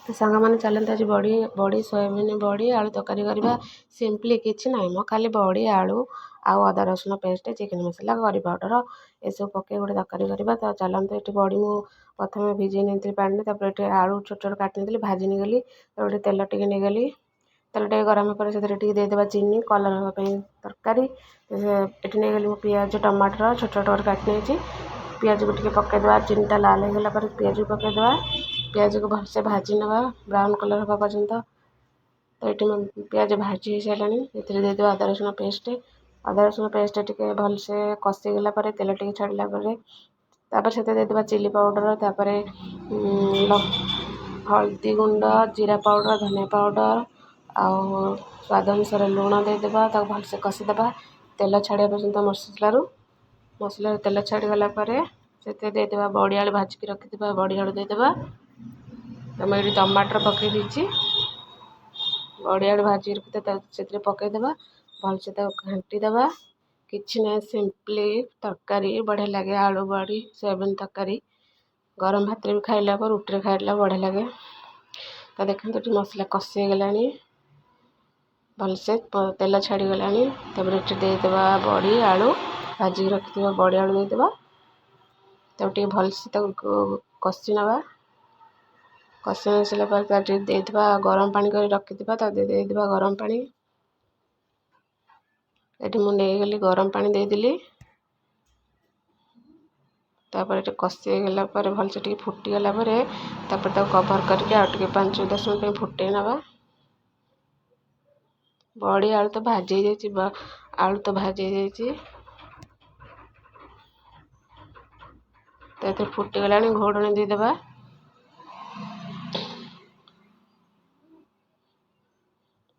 ସାଙ୍ଗମାନେ ଚାଲନ୍ତୁ ଆଜି ବଡ଼ି ସୋୟାବିନ୍ ବଡ଼ି ଆଳୁ ତରକାରୀ କରିବା। ସିମ୍ପଲି କିଛି ନାହିଁ ମ ଖାଲି ବଡ଼ି ଆଳୁ ଆଉ ଅଦା ରସୁଣ ପେଷ୍ଟ ଚିକେନ୍ ମସଲା କରି ପାଉଡ଼ର ଏସବୁ ପକାଇ ଗୋଟେ ତରକାରୀ କରିବା। ତ ଚାଲନ୍ତୁ ଏଠି ବଡ଼ି ମୁଁ ପ୍ରଥମେ ଭିଜେଇ ନେଇଥିଲି ପାଣିରେ, ତାପରେ ଏଠି ଆଳୁ ଛୋଟ ଛୋଟ କାଟି ନେଇଥିଲି, ଭାଜି ନେଇଗଲି। ତାପରେ ତେଲ ଟିକେ ନେଇଗଲି, ତେଲ ଟିକେ ଗରମ ପରେ ସେଥିରେ ଟିକେ ଦେଇଦେବା ଚିନି କଲର୍ ହେବା ପାଇଁ ତରକାରୀ। ଏଠି ନେଇଗଲି ମୁଁ ପିଆଜ ଟମାଟର ଛୋଟ ଛୋଟ କରି କାଟି ନେଇଛି। ପିଆଜକୁ ଟିକେ ପକାଇଦେବା, ଚିନିଟା ଲାଲ ହେଇଗଲା ପରେ ପିଆଜକୁ ପକାଇଦେବା। ପିଆଜକୁ ଭଲସେ ଭାଜି ନେବା ବ୍ରାଉନ୍ କଲର୍ ହେବା ପର୍ଯ୍ୟନ୍ତ। ତ ଏଠି ପିଆଜ ଭାଜି ହେଇସାରିଲାଣି, ଏଥିରେ ଦେଇଦେବା ଅଦା ରସୁଣ ପେଷ୍ଟ। ଅଦା ରସୁଣ ପେଷ୍ଟ ଟିକେ ଭଲସେ କଷିଗଲା ପରେ ତେଲ ଟିକେ ଛାଡ଼ିଲା ପରେ ତାପରେ ସେଥିରେ ଦେଇଦେବା ଚିଲି ପାଉଡ଼ର, ତାପରେ ହଳଦୀ ଗୁଣ୍ଡ, ଜିରା ପାଉଡ଼ର, ଧନିଆ ପାଉଡ଼ର ଆଉ ସ୍ୱାଦ ଅନୁସାରେ ଲୁଣ ଦେଇଦେବା। ତାକୁ ଭଲସେ କଷିଦେବା ତେଲ ଛାଡ଼ିବା ପର୍ଯ୍ୟନ୍ତ ମସଲାରୁ ତେଲ ଛାଡ଼ିଗଲା ପରେ ସେଥିରେ ଦେଇଦେବା ବଡ଼ି ଆଳୁ ଭାଜିକି ରଖିଥିବା ବଡ଼ି ଆଳୁ ଦେଇଦେବା। ତ ମୁଁ ଏଠି ଟମାଟର ପକାଇ ଦେଇଛି, ବଡ଼ି ଆଳୁ ଭାଜିକି ରଖିଥିବା ସେଥିରେ ପକାଇଦେବା। ଭଲସେ ତାକୁ ଘାଣ୍ଟି ଦେବା। କିଛି ନାହିଁ ସିମ୍ପଲି ତରକାରୀ ବଢ଼ିଆ ଲାଗେ। ଆଳୁ ବଡ଼ି ସୋୟାବିନ୍ ତରକାରୀ ଗରମ ଭାତରେ ବି ଖାଇଲା ପରେ ରୁଟିରେ ଖାଇଲା ବଢ଼ିଆ ଲାଗେ। ତ ଦେଖନ୍ତୁ ଏଠି ମସଲା କଷି ହେଇଗଲାଣି, ଭଲସେ ତେଲ ଛାଡ଼ିଗଲାଣି। ତାପରେ ଏଠି ଦେଇଦେବା ବଡ଼ି ଆଳୁ ଭାଜିକି ରଖିଥିବା ବଡ଼ି ଆଳୁ ଦେଇଦେବା। ତାକୁ ଟିକେ ଭଲସେ ତାକୁ କଷି ନେବା। କଷି ଆସିଲା ପରେ ତା ଟିକେ ଦେଇଦେବା ଗରମ ପାଣି କରି ରଖିଥିବା, ତା ଦେଇଦେବା ଗରମ ପାଣି। ଏଠି ମୁଁ ନେଇଗଲି ଗରମ ପାଣି ଦେଇଦେଲି। ତାପରେ ଏଠି କଷି ହେଇଗଲା ପରେ ଭଲସେ ଟିକେ ଫୁଟିଗଲା ପରେ ତାପରେ ତାକୁ କଭର୍ କରିକି ଆଉ ଟିକେ 5-10 ମିନିଟ୍ ପାଇଁ ଫୁଟେଇ ନେବା। ବଡ଼ି ଆଳୁ ତ ଭାଜି ହେଇଯାଇଛି, ତ ଏଥିରେ ଫୁଟିଗଲାଣି, ଘୋଡ଼ଣି ଦେଇଦେବା।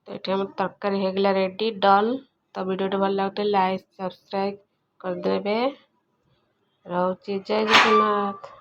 ତ ଏଠି ଆମର ତରକାରୀ ହେଇଗଲା ରେଡ଼ି ଡନ୍। ତ ଭିଡ଼ିଓଟି ଭଲ ଲାଗୁଥିଲେ ଲାଇକ୍ ସବସ୍କ୍ରାଇବ୍ କରିଦେବେ। ରହୁଛି, ଜୟ ଜଗନ୍ନାଥ।